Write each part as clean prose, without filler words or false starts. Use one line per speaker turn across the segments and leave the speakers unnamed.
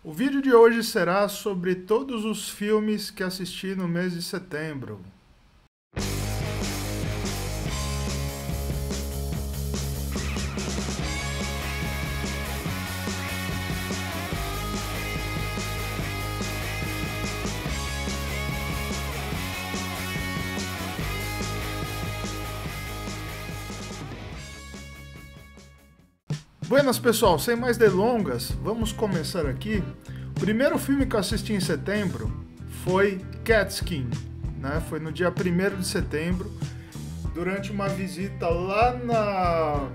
O vídeo de hoje será sobre todos os filmes que assisti no mês de setembro. Buenas pessoal, sem mais delongas, vamos começar aqui. O primeiro filme que eu assisti em setembro foi Catskin, né? Foi no dia 1º de setembro, durante uma visita lá na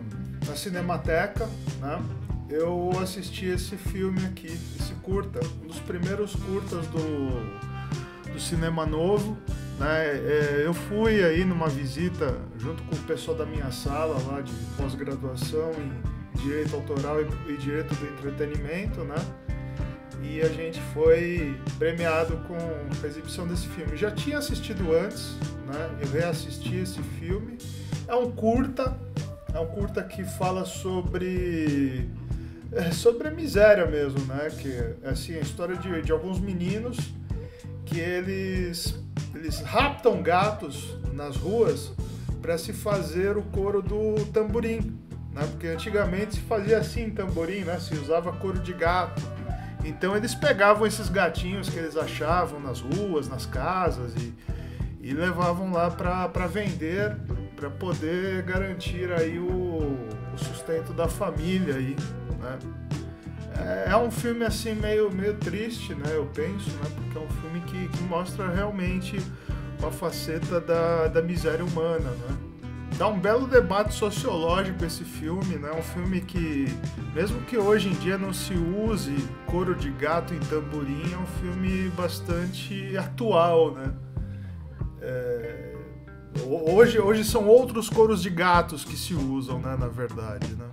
Cinemateca, né? Eu assisti esse filme aqui, esse curta, um dos primeiros curtas do Cinema Novo, né? Eu fui aí numa visita junto com o pessoal da minha sala lá de pós-graduação em direito autoral e direito do entretenimento, né? E a gente foi premiado com a exibição desse filme. Já tinha assistido antes, né? Eu reassisti esse filme. É um curta que fala sobre a miséria mesmo, né? Que é assim, a história de alguns meninos que eles raptam gatos nas ruas para se fazer o couro do tamborim, né? Porque antigamente se fazia assim tamborim, né? Se usava couro de gato. Então eles pegavam esses gatinhos que eles achavam nas ruas, nas casas e levavam lá para vender, para poder garantir aí o sustento da família aí, né? É um filme assim meio triste, né? Eu penso, né? Porque é um filme que mostra realmente uma faceta da miséria humana, né? Dá um belo debate sociológico esse filme, né? Um filme que, mesmo que hoje em dia não se use couro de gato em tamborim, é um filme bastante atual, né? Hoje são outros couros de gatos que se usam, né? Na verdade, né?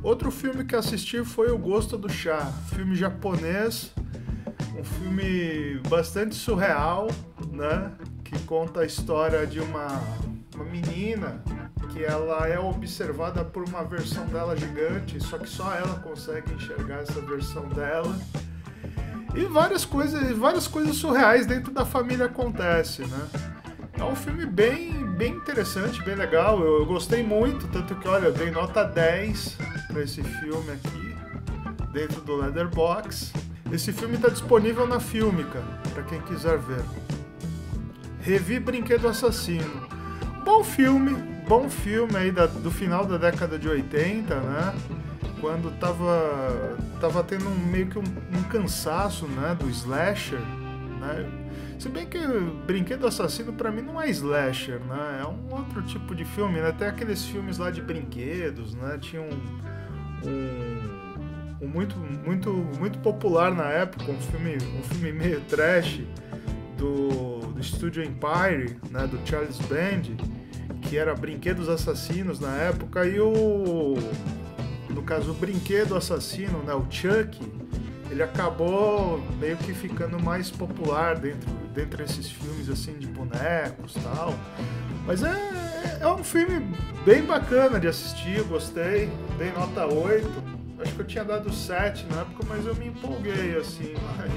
Outro filme que assisti foi O Gosto do Chá, filme japonês, um filme bastante surreal, né? Que conta a história de uma menina que ela é observada por uma versão dela gigante, só que só ela consegue enxergar essa versão dela. E várias coisas surreais dentro da família acontecem, né? É um filme bem interessante, bem legal. Eu gostei muito, tanto que, olha, eu dei nota 10 para esse filme aqui, dentro do Letterboxd. Esse filme está disponível na Filmica, para quem quiser ver. Revi Brinquedo Assassino. Bom filme aí do final da década de 80, né? Quando tava tendo meio que um cansaço, né, do slasher, né? Se bem que Brinquedo Assassino pra mim não é slasher, né? É um outro tipo de filme, né? Até aqueles filmes lá de brinquedos, né? Tinha um muito popular na época, um filme meio trash do Studio Empire, né, do Charles Band, que era Brinquedos Assassinos na época, e no caso o Brinquedo Assassino, né, o Chuck, ele acabou meio que ficando mais popular dentro desses filmes assim de bonecos e tal. Mas é um filme bem bacana de assistir, eu gostei, dei nota 8. Acho que eu tinha dado 7 na época, mas eu me empolguei assim, mas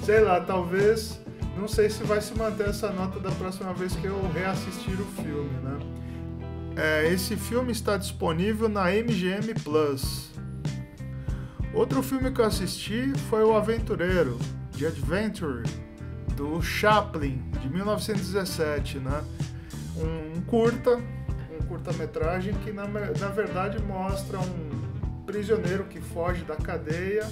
sei lá, talvez. Não sei se vai se manter essa nota da próxima vez que eu reassistir o filme, né? Esse filme está disponível na MGM Plus. Outro filme que eu assisti foi O Aventureiro, The Adventure, do Chaplin, de 1917, né? Um curta-metragem que na verdade mostra um prisioneiro que foge da cadeia.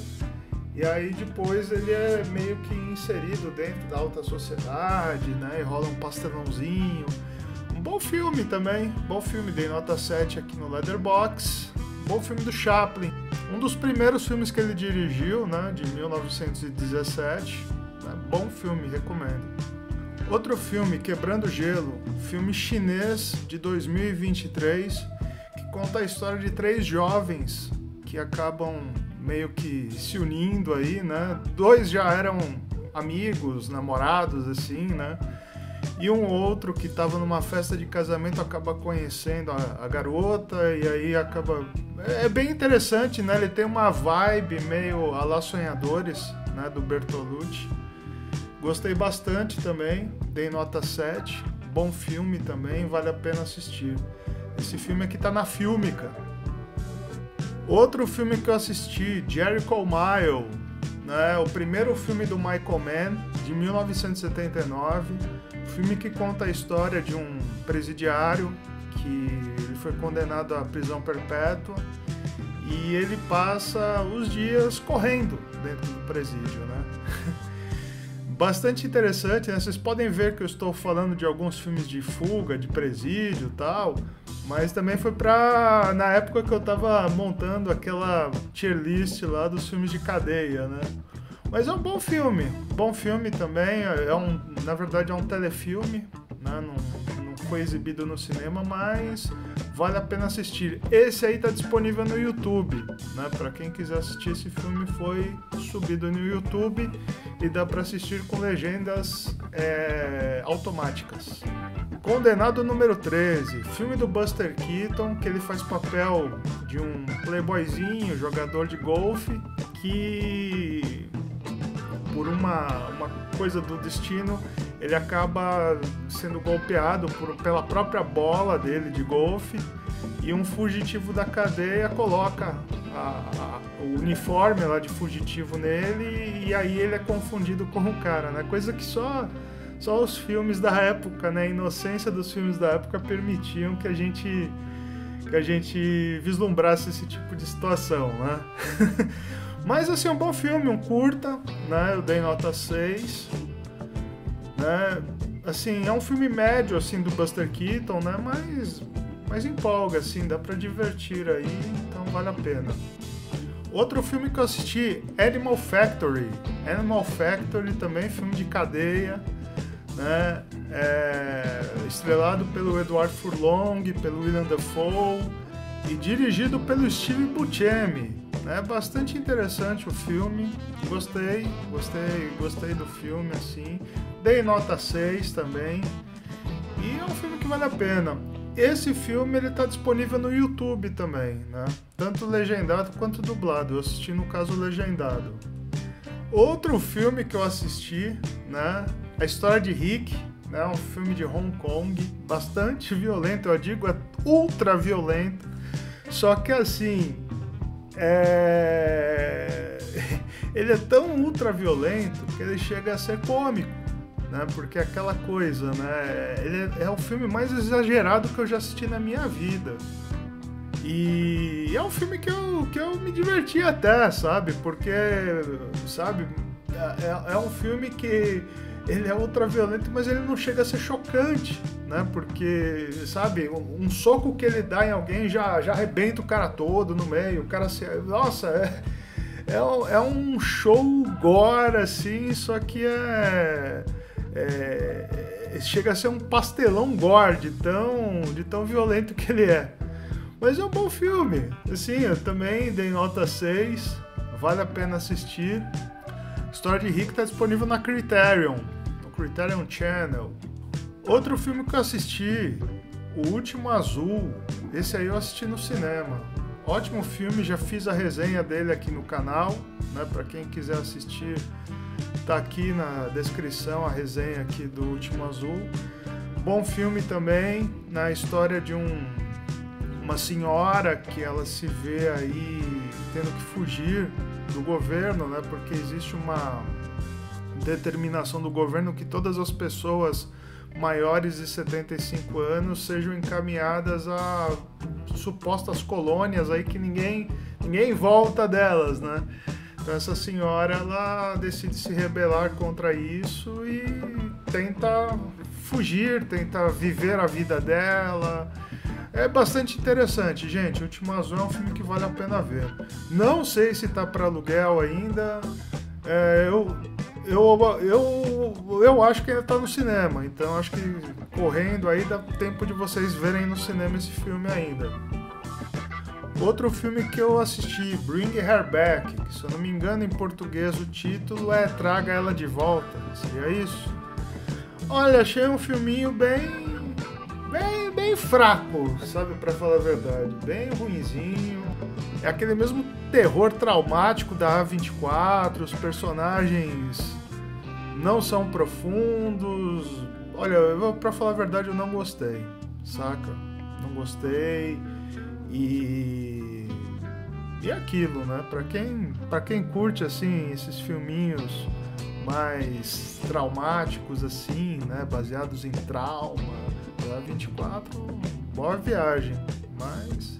E aí depois ele é meio que inserido dentro da alta sociedade, né? E rola um pastelãozinho. Um bom filme também. Bom filme, dei nota 7 aqui no Letterboxd. Bom filme do Chaplin. Um dos primeiros filmes que ele dirigiu, né? De 1917. Né? Bom filme, recomendo. Outro filme, Quebrando Gelo. Filme chinês de 2023. Que conta a história de 3 jovens que acabam meio que se unindo aí, né? 2 já eram amigos, namorados, assim, né? e um outro que estava numa festa de casamento acaba conhecendo a garota e aí acaba... É bem interessante, né? Ele tem uma vibe meio à la Sonhadores, né? Do Bertolucci. Gostei bastante também, dei nota 7. Bom filme também, vale a pena assistir. Esse filme aqui tá na Fílmica. Outro filme que eu assisti, Jericho Mile, né? O primeiro filme do Michael Mann, de 1979. Filme que conta a história de um presidiário que ele foi condenado à prisão perpétua e ele passa os dias correndo dentro do presídio, né? Bastante interessante, né? Vocês podem ver que eu estou falando de alguns filmes de fuga, de presídio e tal, mas também foi na época que eu tava montando aquela tier list lá dos filmes de cadeia, né? Mas é um bom filme também, na verdade é um telefilme, né? Não foi exibido no cinema, mas vale a pena assistir. Esse aí tá disponível no YouTube, né? Para quem quiser assistir, esse filme foi subido no YouTube e dá para assistir com legendas automáticas. Condenado número 13, filme do Buster Keaton, que ele faz papel de um playboyzinho, jogador de golfe, que por uma coisa do destino, ele acaba sendo golpeado pela própria bola dele de golfe e um fugitivo da cadeia coloca o uniforme lá de fugitivo nele e aí ele é confundido com o cara, né? Coisa que só os filmes da época, né? A inocência dos filmes da época permitiam que a gente vislumbrasse esse tipo de situação, né? Mas assim, um bom filme, um curta, né? Eu dei nota 6, né? Assim, é um filme médio assim do Buster Keaton, né? Mas empolga, assim, dá pra divertir aí, então vale a pena. Outro filme que eu assisti, Animal Factory. Animal Factory também, filme de cadeia, né? Estrelado pelo Edward Furlong, pelo Willem Dafoe e dirigido pelo Steve Buscemi. É bastante interessante o filme, gostei do filme, assim, dei nota 6 também, e é um filme que vale a pena. Esse filme ele está disponível no YouTube também, né? Tanto legendado quanto dublado, eu assisti no caso legendado. Outro filme que eu assisti, né? A História de Rick, né? Um filme de Hong Kong, bastante violento, eu digo, é ultra violento, só que assim... ele é tão ultra violento que ele chega a ser cômico, né? Porque é aquela coisa, né? Ele é o filme mais exagerado que eu já assisti na minha vida. E é um filme que eu me diverti até, sabe? Porque, sabe, é um filme que ele é ultra violento, mas ele não chega a ser chocante, né? Porque, sabe, um soco que ele dá em alguém já arrebenta o cara todo no meio, o cara se... Nossa, é um show gore, assim, só que chega a ser um pastelão gore de tão violento que ele é. Mas é um bom filme, assim, eu também dei nota 6, vale a pena assistir. História de Rick está disponível na Criterion Channel. Outro filme que eu assisti, O Último Azul, esse aí eu assisti no cinema. Ótimo filme, já fiz a resenha dele aqui no canal, né? Para quem quiser assistir, tá aqui na descrição a resenha aqui do Último Azul. Bom filme também, na história de uma senhora que ela se vê aí tendo que fugir do governo, né? Porque existe uma determinação do governo que todas as pessoas maiores de 75 anos sejam encaminhadas a supostas colônias aí que ninguém volta delas, né? Então essa senhora, ela decide se rebelar contra isso e tenta fugir, tenta viver a vida dela. É bastante interessante, gente. O Último Azul é um filme que vale a pena ver. Não sei se tá para aluguel ainda. Eu acho que ainda tá no cinema, então acho que correndo aí dá tempo de vocês verem no cinema esse filme ainda. Outro filme que eu assisti, Bring Her Back, que se eu não me engano em português o título é Traga Ela de Volta, seria isso? Olha, achei um filminho bem fraco, sabe, pra falar a verdade. Bem ruinzinho. É aquele mesmo terror traumático da A24, os personagens não são profundos. Olha, pra falar a verdade, eu não gostei, saca? Não gostei. E aquilo, né? Pra quem curte, assim, esses filminhos mais traumáticos, assim, né? Baseados em trauma, da A24, boa viagem. Mas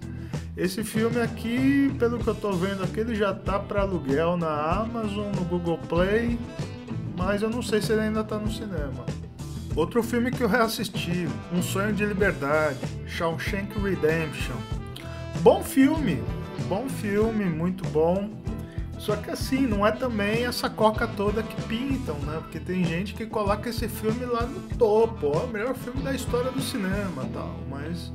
esse filme aqui, pelo que eu tô vendo aqui, ele já tá para aluguel na Amazon, no Google Play, mas eu não sei se ele ainda tá no cinema. Outro filme que eu reassisti, Um Sonho de Liberdade, Shawshank Redemption. Bom filme, muito bom. Só que assim, não é também essa coca toda que pintam, né? Porque tem gente que coloca esse filme lá no topo, ó, o melhor filme da história do cinema e tal. Mas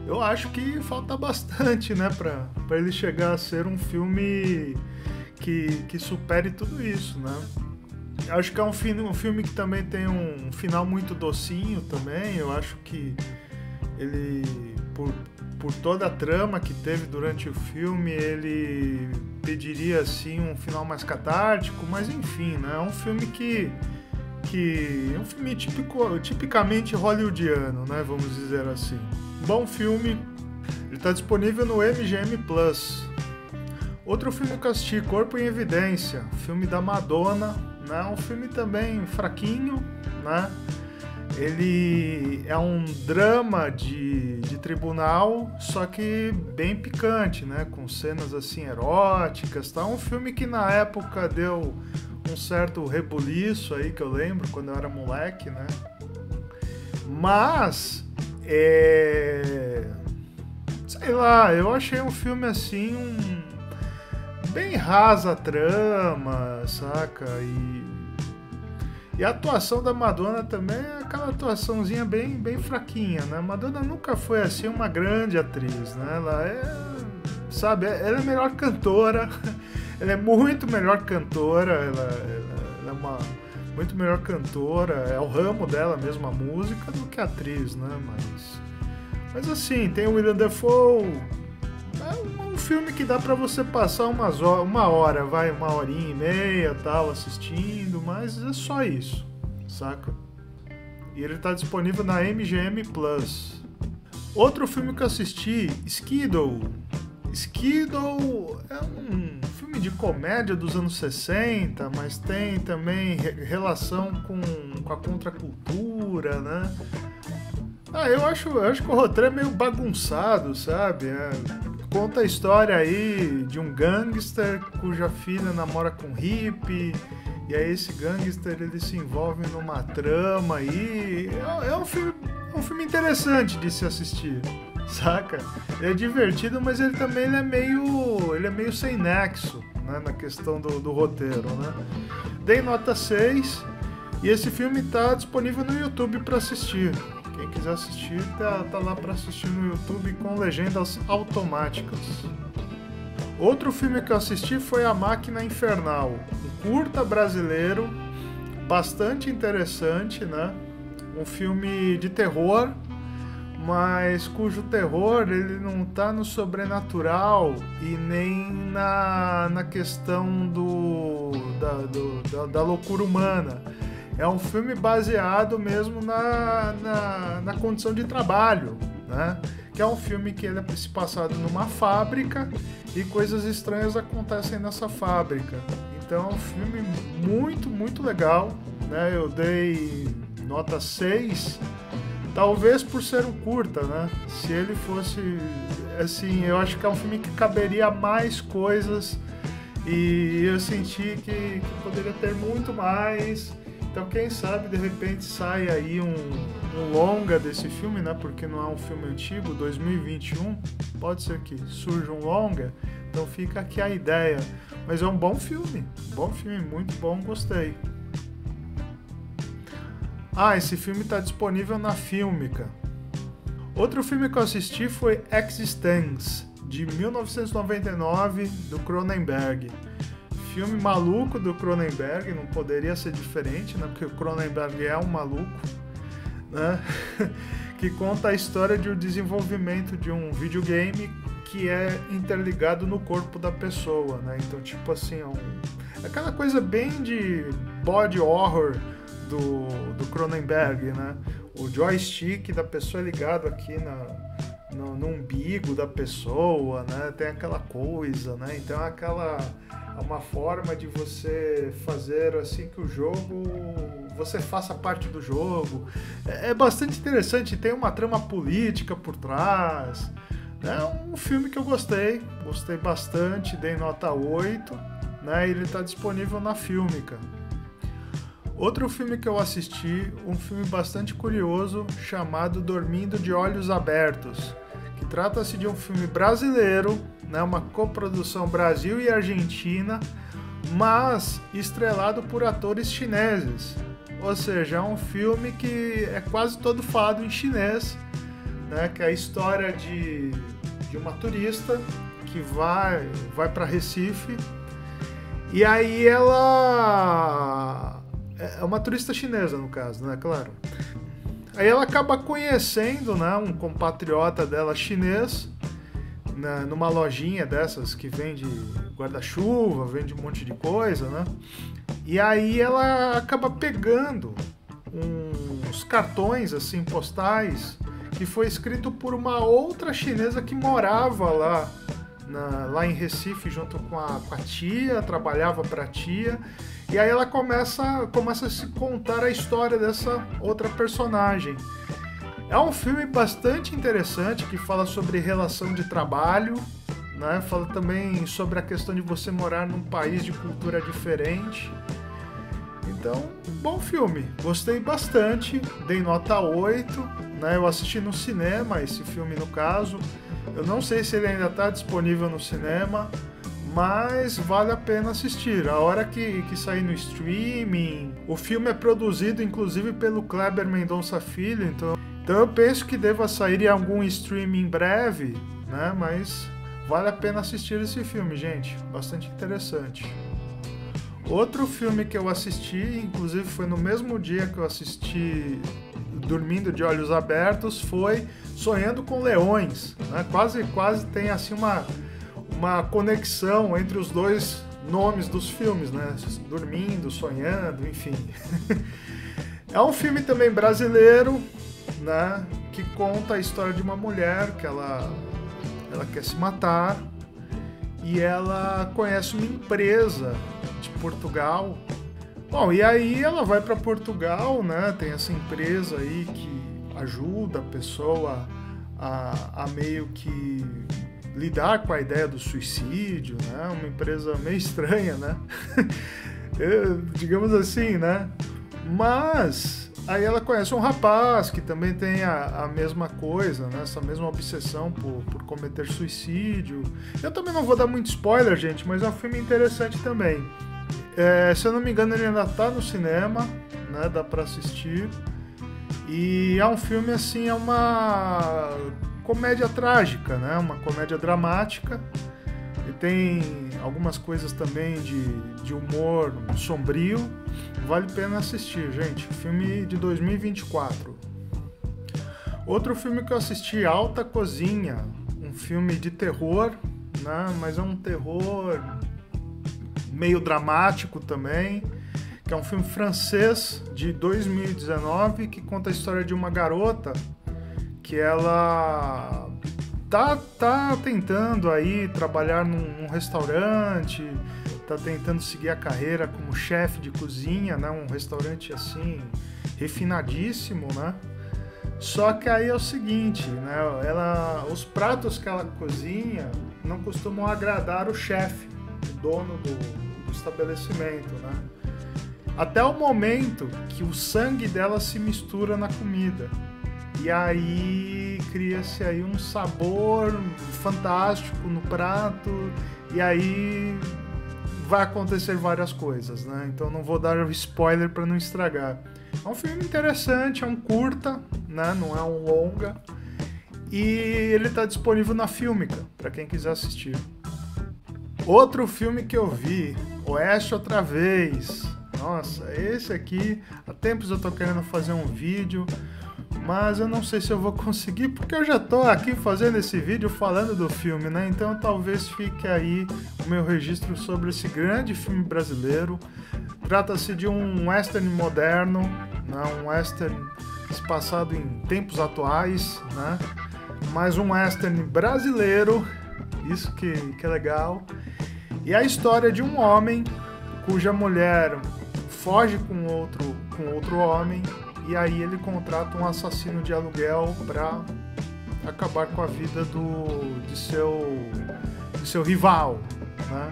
eu acho que falta bastante, né? Pra ele chegar a ser um filme que supere tudo isso, né? Acho que é um filme que também tem um final muito docinho também. Eu acho que ele, por toda a trama que teve durante o filme, ele pediria assim um final mais catártico, mas enfim, né? É um filme que é um filme tipicamente hollywoodiano, né? Vamos dizer assim. Bom filme, ele está disponível no MGM Plus. Outro filme que eu assisti, Corpo em Evidência, filme da Madonna, né? Um filme também fraquinho, né? Ele é um drama de tribunal, só que bem picante, né? Com cenas assim eróticas, tá? Um filme que na época deu um certo rebuliço aí, que eu lembro, quando eu era moleque, né? Mas, sei lá, eu achei um filme assim, bem rasa a trama, saca? E a atuação da Madonna também é aquela atuaçãozinha bem fraquinha, né? A Madonna nunca foi assim uma grande atriz, né? Ela sabe, ela é melhor cantora, ela é muito melhor cantora, ela é uma muito melhor cantora, é o ramo dela mesmo, a música, do que a atriz, né? Mas assim, tem o Willem Dafoe, é um filme que dá pra você passar uma hora, uma horinha e meia, tal, assistindo, mas é só isso, saca? E ele tá disponível na MGM Plus. Outro filme que eu assisti, Skiddle. Skiddle é um filme de comédia dos anos 60, mas tem também relação com a contracultura, né? Eu acho que o roteiro é meio bagunçado, sabe? Conta a história aí de um gangster cuja filha namora com um hippie, e aí esse gangster ele se envolve numa trama aí. É um filme interessante de se assistir, saca? Ele é divertido, mas ele também ele é meio sem nexo, né, na questão do roteiro, né? Dei nota 6 e esse filme tá disponível no YouTube para assistir. Quem quiser assistir, tá lá para assistir no YouTube com legendas automáticas. Outro filme que eu assisti foi A Máquina Infernal, um curta brasileiro, bastante interessante, né? Um filme de terror, mas cujo terror ele não tá no sobrenatural e nem na questão da loucura humana. É um filme baseado mesmo na condição de trabalho, né? Que é um filme que ele é se passado numa fábrica e coisas estranhas acontecem nessa fábrica. Então é um filme muito, muito legal, né? Eu dei nota 6, talvez por ser um curta, né? Se ele fosse, assim, eu acho que é um filme que caberia mais coisas e eu senti que poderia ter muito mais. Então quem sabe de repente sai aí um longa desse filme, né? Porque não é um filme antigo, 2021, pode ser que surja um longa, então fica aqui a ideia. Mas é um bom filme, muito bom, gostei. Esse filme está disponível na Fílmica. Outro filme que eu assisti foi Existence, de 1999, do Cronenberg. filme maluco do Cronenberg, não poderia ser diferente, né? Porque o Cronenberg é um maluco, né? Que conta a história de um desenvolvimento de um videogame que é interligado no corpo da pessoa, né? Então, tipo assim, aquela coisa bem de body horror do Cronenberg, né? O joystick da pessoa é ligado aqui no umbigo da pessoa, né? Tem aquela coisa, né? Então é uma forma de você fazer assim que o jogo, você faça parte do jogo. É bastante interessante, tem uma trama política por trás. É um filme que eu gostei bastante, dei nota 8, né? Ele está disponível na Fílmica. Outro filme que eu assisti, um filme bastante curioso, chamado Dormindo de Olhos Abertos, que trata-se de um filme brasileiro, né, uma coprodução Brasil e Argentina, mas estrelado por atores chineses. Ou seja, é um filme que é quase todo falado em chinês, né, que é a história de uma turista que vai para Recife, e aí ela é uma turista chinesa, no caso, né, claro. Aí ela acaba conhecendo, né, um compatriota dela chinês, né, numa lojinha dessas que vende guarda-chuva, vende um monte de coisa, né? E aí ela acaba pegando uns cartões assim postais que foi escrito por uma outra chinesa que morava lá em Recife junto com a tia, trabalhava para a tia. E aí ela começa a se contar a história dessa outra personagem. É um filme bastante interessante que fala sobre relação de trabalho, né? Fala também sobre a questão de você morar num país de cultura diferente. Então, bom filme. Gostei bastante, dei nota 8, né? Eu assisti no cinema esse filme no caso. Eu não sei se ele ainda está disponível no cinema, mas vale a pena assistir. A hora que sair no streaming, o filme é produzido inclusive pelo Kleber Mendonça Filho, então eu penso que deva sair em algum streaming em breve, né? Mas vale a pena assistir esse filme, gente, bastante interessante. Outro filme que eu assisti, inclusive foi no mesmo dia que eu assisti Dormindo de Olhos Abertos, foi Sonhando com Leões, né? Quase tem assim uma conexão entre os dois nomes dos filmes, né? Dormindo, sonhando, enfim. É um filme também brasileiro, né? Que conta a história de uma mulher que ela quer se matar e ela conhece uma empresa de Portugal. Bom, e aí ela vai para Portugal, né? Tem essa empresa aí que ajuda a pessoa a meio que lidar com a ideia do suicídio, né? Uma empresa meio estranha, né? Digamos assim, né? Mas aí ela conhece um rapaz que também tem a mesma coisa, né? Essa mesma obsessão por cometer suicídio. Eu também não vou dar muito spoiler, gente, mas é um filme interessante também. Se eu não me engano, ele ainda tá no cinema, né? Dá pra assistir. E é um filme, assim, é uma comédia trágica, né? Uma comédia dramática. E tem algumas coisas também de humor sombrio. Vale a pena assistir, gente. Filme de 2024. Outro filme que eu assisti, Alta Cozinha. Um filme de terror, né? Mas é um terror meio dramático também. Que é um filme francês de 2019 que conta a história de uma garota que ela tá tentando aí trabalhar num restaurante, tá tentando seguir a carreira como chefe de cozinha, né? Um restaurante assim refinadíssimo, né? Só que aí é o seguinte, né? Os pratos que ela cozinha não costumam agradar o chefe, o dono do estabelecimento, né? Até o momento que o sangue dela se mistura na comida. E aí cria-se aí um sabor fantástico no prato, e aí vai acontecer várias coisas, né? Então não vou dar spoiler para não estragar. É um filme interessante, é um curta, né? Não é um longa, e ele está disponível na Fílmica, para quem quiser assistir. Outro filme que eu vi Oeste Outra Vez. Nossa, esse aqui, há tempos eu tô querendo fazer um vídeo, mas eu não sei se eu vou conseguir, porque eu já tô aqui fazendo esse vídeo falando do filme, né? Então talvez fique aí o meu registro sobre esse grande filme brasileiro. Trata-se de um western moderno, né? Um western passado em tempos atuais, né? Mas um western brasileiro, isso que é legal. E a história de um homem cuja mulher foge com outro homem, e aí ele contrata um assassino de aluguel para acabar com a vida de seu rival, né?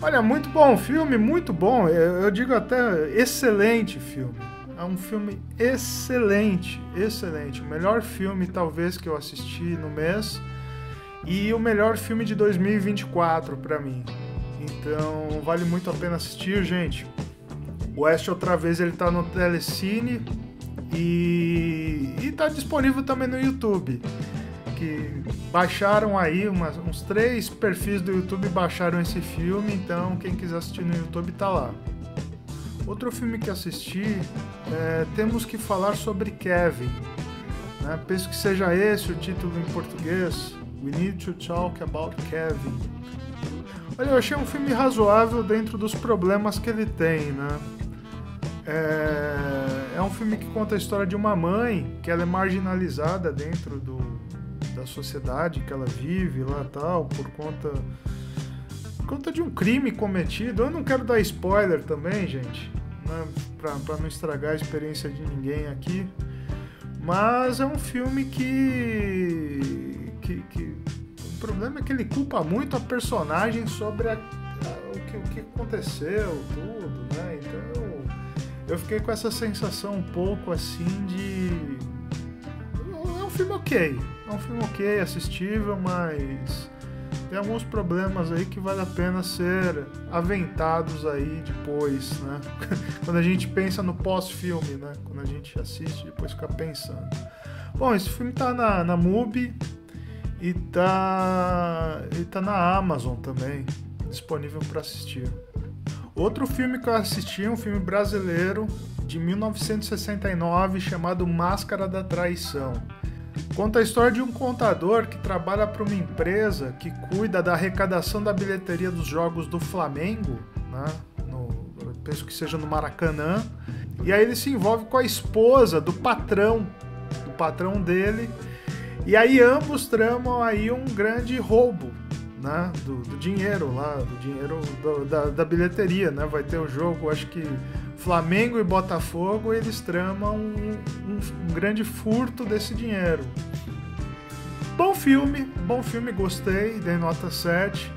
Olha, muito bom filme, muito bom. Eu digo até excelente filme. É um filme excelente, excelente. O melhor filme talvez que eu assisti no mês e o melhor filme de 2024 para mim. Então vale muito a pena assistir, gente. O Oeste Outra Vez, ele tá no Telecine e tá disponível também no YouTube. Que baixaram aí, uns 3 perfis do YouTube baixaram esse filme, então quem quiser assistir no YouTube tá lá. Outro filme que assisti, temos que falar sobre Kevin, né? Penso que seja esse o título em português, We Need to Talk About Kevin. Olha, eu achei um filme razoável dentro dos problemas que ele tem, né? É um filme que conta a história de uma mãe que ela é marginalizada dentro da sociedade que ela vive lá tal, por conta de um crime cometido. Eu não quero dar spoiler também, gente, né? Pra não estragar a experiência de ninguém aqui. Mas é um filme que o problema é que ele culpa muito a personagem sobre o que aconteceu, tudo, né? Então eu fiquei com essa sensação um pouco assim de... É um filme ok, assistível, mas tem alguns problemas aí que vale a pena ser aventados aí depois, né? Quando a gente pensa no pós-filme, né? Quando a gente assiste e depois fica pensando. Bom, esse filme tá na MUBI e tá na Amazon também, disponível para assistir. Outro filme que eu assisti é um filme brasileiro de 1969 chamado Máscara da Traição. Conta a história de um contador que trabalha para uma empresa que cuida da arrecadação da bilheteria dos jogos do Flamengo, né? Penso que seja no Maracanã. E aí ele se envolve com a esposa do patrão dele. E aí ambos tramam aí um grande roubo, né? Do dinheiro lá, do dinheiro da bilheteria, né? Vai ter o jogo, acho que Flamengo e Botafogo, eles tramam um grande furto desse dinheiro. Bom filme, gostei, dei nota 7.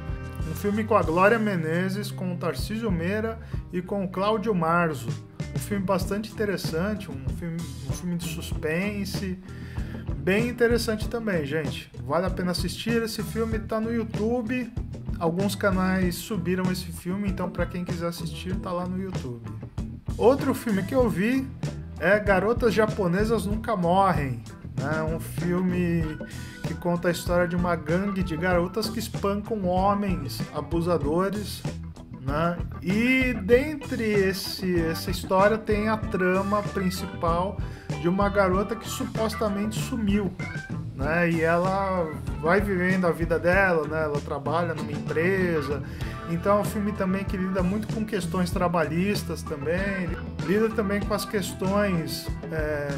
Um filme com a Glória Menezes, com o Tarcísio Meira e com o Cláudio Marzo. Um filme bastante interessante, um filme de suspense, bem interessante também, gente. Vale a pena assistir, esse filme tá no YouTube. Alguns canais subiram esse filme, então para quem quiser assistir, tá lá no YouTube. Outro filme que eu vi é Garotas Japonesas Nunca Morrem, né? Um filme que conta a história de uma gangue de garotas que espancam homens abusadores, né? E dentre essa história tem a trama principal de uma garota que supostamente sumiu, né? E ela vai vivendo a vida dela, né? Ela trabalha numa empresa. Então é um filme também que lida muito com questões trabalhistas também, lida também com as questões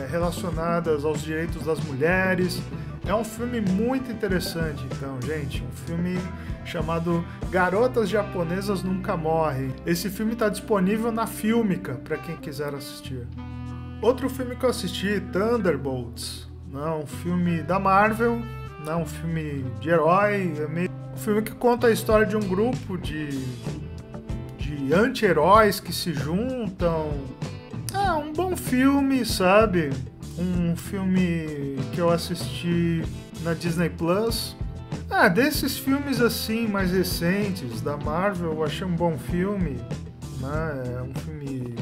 relacionadas aos direitos das mulheres. É um filme muito interessante, então, gente. Um filme chamado Garotas Japonesas Nunca Morrem. Esse filme está disponível na Fílmica, para quem quiser assistir. Outro filme que eu assisti, Thunderbolts. Um filme da Marvel, um filme de herói, um filme que conta a história de um grupo de anti-heróis que se juntam. É um bom filme, sabe? Um filme que eu assisti na Disney Plus. Desses filmes assim, mais recentes, da Marvel, eu achei um bom filme, né? É um filme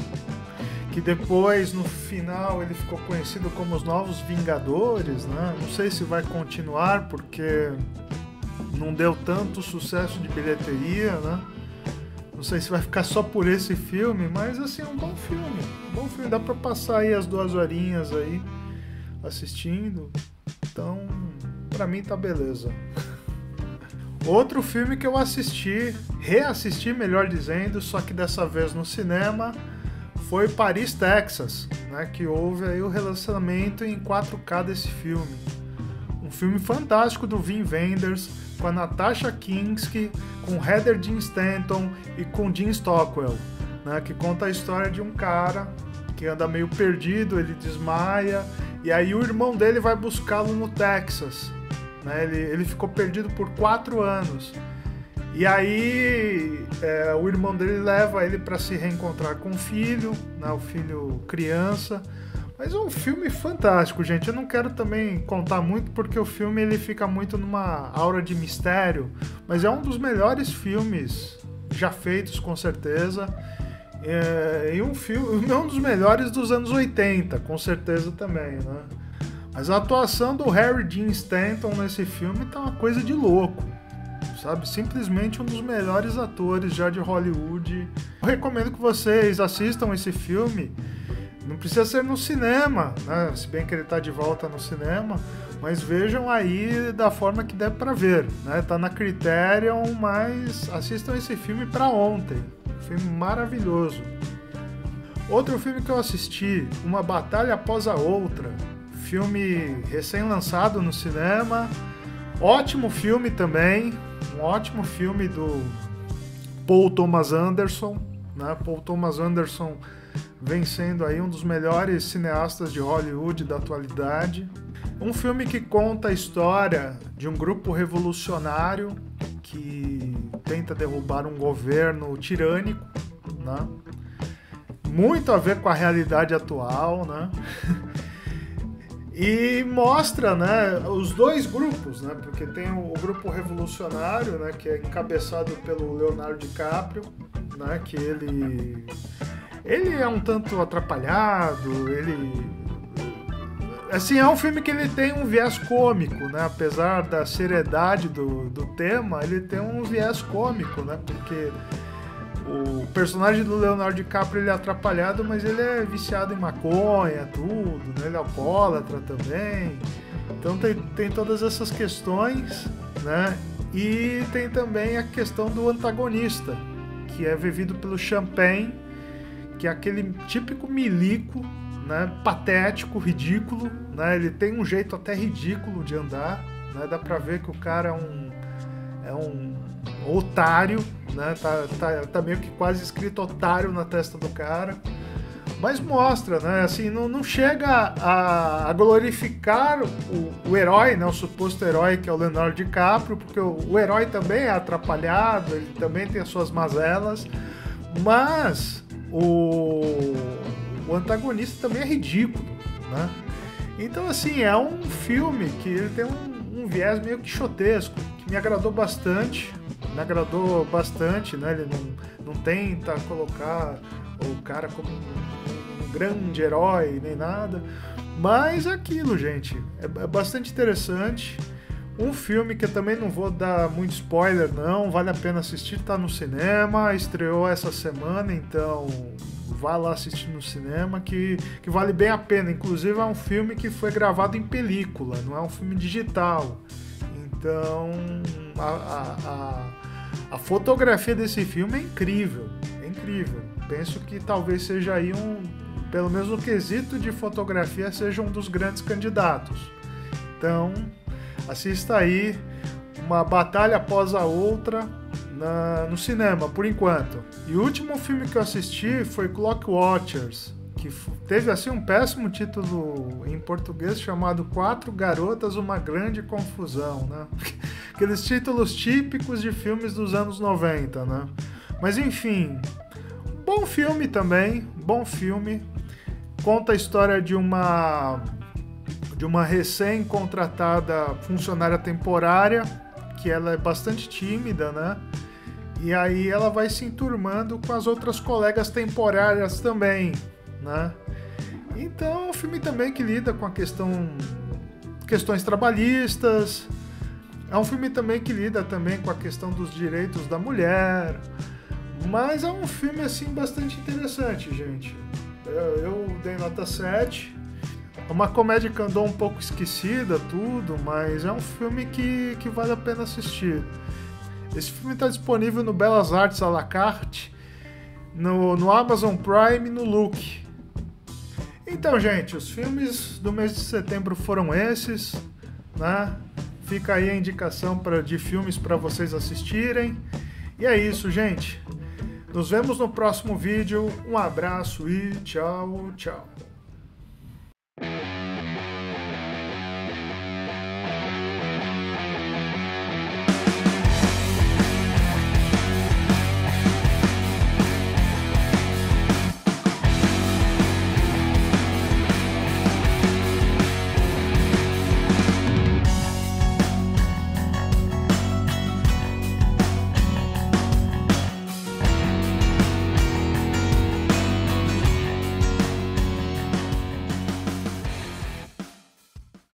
que depois, no final, ele ficou conhecido como Os Novos Vingadores, né? Não sei se vai continuar, porque não deu tanto sucesso de bilheteria, né? Não sei se vai ficar só por esse filme, mas assim, é um bom filme. Um bom filme, dá pra passar aí as 2 horinhas aí assistindo. Então, pra mim tá beleza. Outro filme que eu reassisti, melhor dizendo, só que dessa vez no cinema, foi Paris, Texas, né, que houve aí o relançamento em 4K desse filme. Um filme fantástico do Wim Wenders, com a Natasha Kinski, com Heather Dean Stanton e com Jim Stockwell, né, que conta a história de um cara que anda meio perdido, ele desmaia, e aí o irmão dele vai buscá-lo no Texas. Né, ele ficou perdido por 4 anos. E aí o irmão dele leva ele para se reencontrar com o filho, né, o filho criança. Mas é um filme fantástico, gente. Eu não quero também contar muito porque o filme ele fica muito numa aura de mistério, mas é um dos melhores filmes já feitos, com certeza. E um dos melhores dos anos 80, com certeza também, né? Mas a atuação do Harry Dean Stanton nesse filme tá uma coisa de louco, sabe? Simplesmente um dos melhores atores já de Hollywood. Eu recomendo que vocês assistam esse filme. Não precisa ser no cinema, né? Se bem que ele tá de volta no cinema, mas vejam aí da forma que der pra ver, né? Tá na Criterion, mas assistam esse filme pra ontem. Filme maravilhoso. Outro filme que eu assisti, Uma Batalha Após a Outra. Filme recém-lançado no cinema. Ótimo filme também. Um ótimo filme do Paul Thomas Anderson, né? Paul Thomas Anderson vem sendo aí um dos melhores cineastas de Hollywood da atualidade. Um filme que conta a história de um grupo revolucionário que tenta derrubar um governo tirânico, né? Muito a ver com a realidade atual, né? E mostra, né, os dois grupos, né? Porque tem o grupo revolucionário, né, que é encabeçado pelo Leonardo DiCaprio, né, que ele é um tanto atrapalhado, assim, é um filme que ele tem um viés cômico, né? Apesar da seriedade do tema, ele tem um viés cômico, né? Porque o personagem do Leonardo DiCaprio ele é atrapalhado, mas ele é viciado em maconha, tudo, né? Ele é alcoólatra também. Então tem todas essas questões, né? E tem também a questão do antagonista, que é vivido pelo Champagne, que é aquele típico milico, né, patético, ridículo, né, ele tem um jeito até ridículo de andar, né, dá pra ver que o cara é um otário, né, tá meio que quase escrito otário na testa do cara, mas mostra, né, assim, não chega a glorificar o herói, né, o suposto herói que é o Leonardo DiCaprio, porque o herói também é atrapalhado, ele também tem as suas mazelas, mas o antagonista também é ridículo, né? Então, assim, é um filme que ele tem um viés meio quixotesco, que me agradou bastante, né? Ele não tenta colocar o cara como um grande herói, nem nada, mas é aquilo, gente, é bastante interessante. Um filme que eu também não vou dar muito spoiler, não, vale a pena assistir, tá no cinema, estreou essa semana, então vá lá assistir no cinema, que vale bem a pena. Inclusive é um filme que foi gravado em película, não é um filme digital. Então a fotografia desse filme é incrível, é incrível. Penso que talvez seja aí pelo menos no quesito de fotografia, seja um dos grandes candidatos. Então assista aí Uma Batalha Após a Outra no cinema, por enquanto. E o último filme que eu assisti foi Clockwatchers, que teve assim um péssimo título em português chamado Quatro Garotas, Uma Grande Confusão, né? Aqueles títulos típicos de filmes dos anos 90, né? Mas enfim, bom filme também, bom filme. Conta a história de uma recém-contratada funcionária temporária, que ela é bastante tímida, né? E aí ela vai se enturmando com as outras colegas temporárias também, né? Então é um filme também que lida com questões trabalhistas, é um filme também que lida também com a questão dos direitos da mulher, Mas é um filme, assim, bastante interessante, gente. Eu dei nota 7. É uma comédia que andou um pouco esquecida, tudo, mas é um filme que vale a pena assistir. Esse filme está disponível no Belas Artes à la carte, no Amazon Prime e no Look. Então, gente, os filmes do mês de setembro foram esses, né? Fica aí a indicação de filmes para vocês assistirem. E é isso, gente. Nos vemos no próximo vídeo. Um abraço e tchau, tchau.